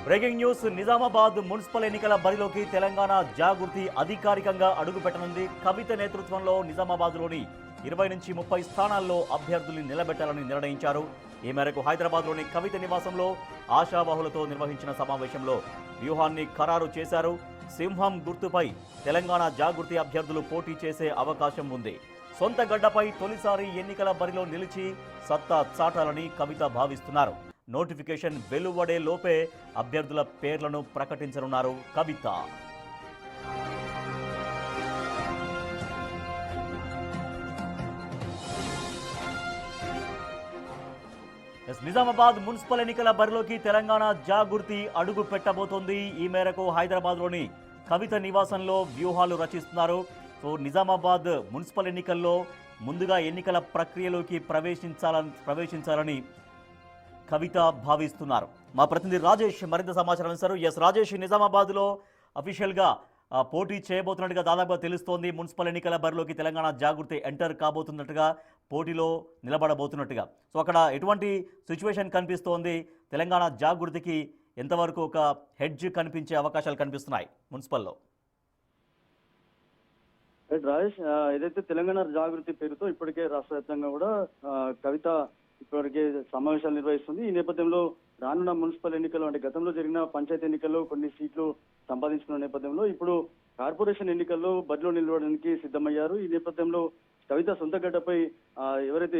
Breaking news Nizamabad municipal ఎన్నికల బరిలోకి తెలంగాణ జాగృతి అధికారికంగా అడుగుపెట్టనుంది. కవిత నేతృత్వంలో నిజామాబాద్లోని 20 నుంచి 30 స్థానాల్లో అభ్యర్థుల్ని నిలబెట్టాలని నిర్ణయించారు. ఈ మేరకు హైదరాబాద్లోని కవిత నివాసంలో ఆశావాహులతో నిర్వహించిన సమావేశంలో వ్యూహాన్ని ఖరారు చేశారు. సింహం గుర్తుపై తెలంగాణ జాగృతి అభ్యర్థులు పోటీ చేసే అవకాశం ఉంది. సొంత గడ్డపై తొలిసారి ఎన్నికల బరిలో నిలిచి సత్తా చాటాలని కవిత భావిస్తున్నారు. నోటిఫికేషన్ వెలువడే లోపే అభ్యర్థుల పేర్లను ప్రకటించనున్నారు కవిత. నిజామాబాద్ మున్సిపల్ ఎన్నికల బరిలోకి తెలంగాణ జాగృతి అడుగు పెట్టబోతోంది. ఈ మేరకు హైదరాబాద్లోని కవిత నివాసంలో వ్యూహాలు రచిస్తున్నారు. సో నిజామాబాద్ మున్సిపల్ ఎన్నికల్లో ముందుగా ఎన్నికల ప్రక్రియలోకి ప్రవేశించాలని కవిత భావిస్తున్నారు. మా ప్రతినిధి రాజేష్ మరింత సమాచారం ఇస్తారు. రాజేష్, నిజామాబాద్లో అఫీషియల్గా పోటీ చేయబోతున్నట్టుగా దాదాపుగా తెలుస్తోంది. మున్సిపల్ ఎన్నికల బరిలోకి తెలంగాణ జాగృతి ఎంటర్ కాబోతున్నట్టుగా, పోటీలో నిలబడబోతున్నట్టుగా. సో అక్కడ ఎటువంటి సిచ్యువేషన్ కనిపిస్తోంది? తెలంగాణ జాగృతికి ఎంతవరకు ఒక హెడ్జ్ కనిపించే అవకాశాలు కనిపిస్తున్నాయి మున్సిపల్లో? రాజేష్, ఏదైతే తెలంగాణ జాగృతి పేరుతో ఇప్పటికే రాష్ట్ర వ్యాప్తంగా కూడా కవిత ఇప్పటికే సమావేశాలు నిర్వహిస్తుంది. ఈ నేపథ్యంలో రానున్న మున్సిపల్ ఎన్నికలు, అంటే గతంలో జరిగిన పంచాయతీ ఎన్నికల్లో కొన్ని సీట్లు సంపాదించుకున్న నేపథ్యంలో ఇప్పుడు కార్పొరేషన్ ఎన్నికల్లో బరిలో నిలవడానికి సిద్ధమయ్యారు. ఈ నేపథ్యంలో కవిత సొంత గడ్డపై ఎవరైతే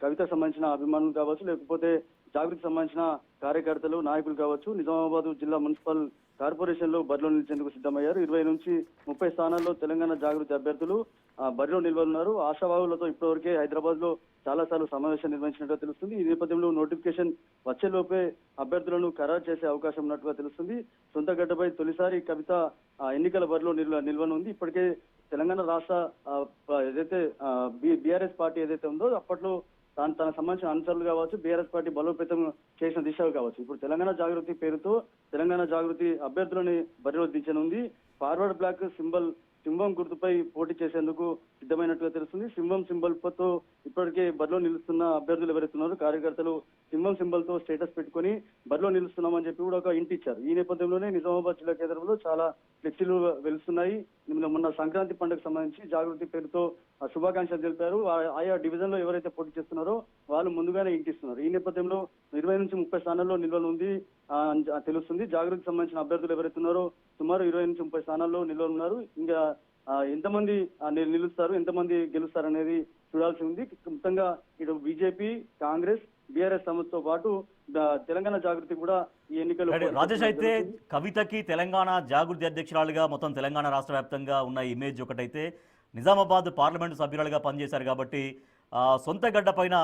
కవితకు సంబంధించిన అభిమానులు కావచ్చు, లేకపోతే జాగృతికి సంబంధించిన కార్యకర్తలు, నాయకులు కావచ్చు, నిజామాబాద్ జిల్లా మున్సిపల్ కార్పొరేషన్ లో బరిలో నిలిచేందుకు సిద్ధమయ్యారు. 20 నుంచి 30 స్థానాల్లో తెలంగాణ జాగృతి అభ్యర్థులు బరిలో నిలవనున్నారు. ఆశావాహులతో ఇప్పటివరకే హైదరాబాద్ లో చాలా సార్లు సమావేశం నిర్వహించినట్టుగా తెలుస్తుంది. ఈ నేపథ్యంలో నోటిఫికేషన్ వచ్చేలోపే అభ్యర్థులను ఖరారు చేసే అవకాశం ఉన్నట్టుగా తెలుస్తుంది. సొంత గడ్డపై తొలిసారి కవిత ఎన్నికల బరిలో నిల్వనుంది. ఇప్పటికే తెలంగాణ రాష్ట్ర ఏదైతే బీఆర్ఎస్ పార్టీ ఏదైతే ఉందో అప్పట్లో తన సంబంధించిన అనుచరులు కావచ్చు, బీఆర్ఎస్ పార్టీ బలోపేతం చేసిన దిశగా కావచ్చు, ఇప్పుడు తెలంగాణ జాగృతి పేరుతో తెలంగాణ జాగృతి అభ్యర్థులని బరిలో దించనుంది. ఫార్వర్డ్ బ్లాక్ సింహం గుర్తుపై పోటీ చేసేందుకు సిద్ధమైనట్టుగా తెలుస్తుంది. సింహం సింబల్తో ఇప్పటికే బరిలో నిలుస్తున్న అభ్యర్థులు ఎవరైతున్నారు, కార్యకర్తలు సింహం సింబల్ తో స్టేటస్ పెట్టుకుని బరిలో నిలుస్తున్నామని చెప్పి కూడా ఒక ఇంటి ఇచ్చారు. ఈ నేపథ్యంలోనే నిజామాబాద్ జిల్లా కేంద్రంలో చాలా ఫ్లెక్సీలు వెలుస్తున్నాయి. మొన్న సంక్రాంతి పండుగకు సంబంధించి జాగృతి పేరుతో శుభాకాంక్షలు తెలిపారు. ఆయా డివిజన్ లో ఎవరైతే పోటీ చేస్తున్నారో వాళ్ళు ముందుగానే ఇంటిస్తున్నారు. ఈ నేపథ్యంలో 20 నుంచి 30 స్థానాల్లో నిల్వనుంది తెలుస్తుంది. జాగృతికి సంబంధించిన అభ్యర్థులు ఎవరైతున్నారో సుమారు 20 నుంచి 30 స్థానాల్లో నిల్వనున్నారు. ఇంకా ఎంతమంది నిలుస్తారు, ఎంతమంది గెలుస్తారు అనేది చూడాల్సి ఉంది. మొత్తంగా ఇటు బీజేపీ, కాంగ్రెస్, బీఆర్ఎస్ సంస్థతో పాటు తెలంగాణ జాగృతి కూడా ఈ ఎన్నికలు. రాజేష్, అయితే కవితకి తెలంగాణ జాగృతి అధ్యక్షురాలుగా మొత్తం తెలంగాణ రాష్ట్ర వ్యాప్తంగా ఉన్న ఇమేజ్ ఒకటైతే, నిజామాబాద్ పార్లమెంటు సభ్యురాలుగా పనిచేశారు కాబట్టి సొంత గడ్డ పైన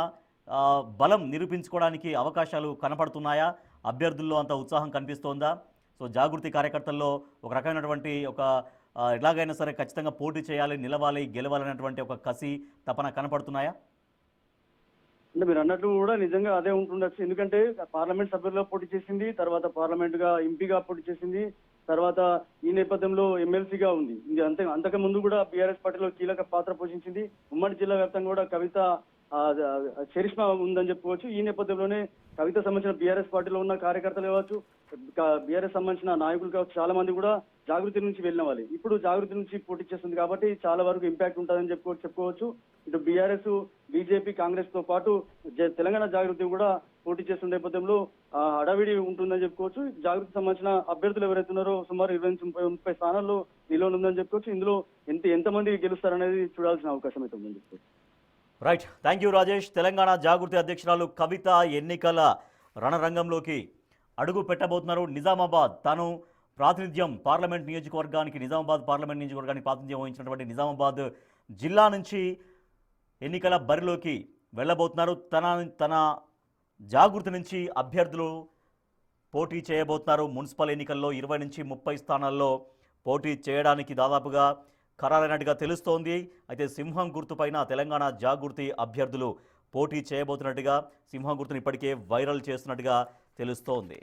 బలం నిరూపించుకోవడానికి అవకాశాలు కనపడుతున్నాయా? అభ్యర్థుల్లో అంత ఉత్సాహం కనిపిస్తోందా? సో జాగృతి కార్యకర్తల్లో ఒక రకమైనటువంటి ఎలాగైనా సరే ఖచ్చితంగా పోటీ చేయాలి, నిలవాలి, గెలవాలనేటువంటి ఒక కసి, తపన కనపడుతున్నాయా? అంటే మీరు అన్నట్లు కూడా నిజంగా అదే ఉంటుండొచ్చు. ఎందుకంటే పార్లమెంట్ సభ్యుల్లో పోటీ చేసింది, తర్వాత పార్లమెంట్ గా ఎంపీగా పోటీ చేసింది, తర్వాత ఈ నేపథ్యంలో ఎమ్మెల్సీగా ఉంది. అంతకు ముందు కూడా బీఆర్ఎస్ పార్టీలో కీలక పాత్ర పోషించింది. ఉమ్మడి జిల్లా వ్యాప్తంగా కూడా కవిత చరిష్మా ఉందని చెప్పుకోవచ్చు. ఈ నేపథ్యంలోనే కవిత సంబంధించిన బీఆర్ఎస్ పార్టీలో ఉన్న కార్యకర్తలు కావచ్చు, బీఆర్ఎస్ సంబంధించిన నాయకులు కావచ్చు, చాలా మంది కూడా జాగృతి నుంచి వెళ్ళిన వాళ్ళు ఇప్పుడు జాగృతి నుంచి పోటీ చేస్తుంది కాబట్టి చాలా వరకు ఇంపాక్ట్ ఉంటుందని చెప్పుకోవచ్చు. ఇటు బీఆర్ఎస్, బీజేపీ, కాంగ్రెస్ తో పాటు తెలంగాణ జాగృతి కూడా పోటీ చేస్తున్న నేపథ్యంలో హడావిడి ఉంటుందని చెప్పుకోవచ్చు. జాగృతికి సంబంధించిన అభ్యర్థులు ఎవరైతున్నారో సుమారు 20 నుంచి 30 స్థానాల్లో నిలవనుందని చెప్పుకోవచ్చు. ఇందులో ఎంతమంది గెలుస్తారనేది చూడాల్సిన అవకాశం అయితే ఉందని చెప్పుకోవచ్చు. Right, thank you Rajesh. Telangana Jagruthi అధ్యక్షురాలు కవిత ఎన్నికల రణరంగంలోకి అడుగు పెట్టబోతున్నారు. నిజామాబాద్ తాను ప్రాతినిధ్యం పార్లమెంట్ నియోజకవర్గానికి, నిజామాబాద్ పార్లమెంట్ నియోజకవర్గానికి ప్రాతినిధ్యం వహించినటువంటి నిజామాబాద్ జిల్లా నుంచి ఎన్నికల బరిలోకి వెళ్ళబోతున్నారు. తన జాగృతి నుంచి అభ్యర్థులు పోటీ చేయబోతున్నారు. మున్సిపల్ ఎన్నికల్లో 20 నుంచి 30 స్థానాల్లో పోటీ చేయడానికి దాదాపుగా ఖరారైనట్టుగా తెలుస్తోంది. అయితే సింహం గుర్తుపైన తెలంగాణ జాగృతి అభ్యర్థులు పోటీ చేయబోతున్నట్టుగా, సింహం గుర్తును ఇప్పటికే వైరల్ చేస్తున్నట్టుగా తెలుస్తోంది.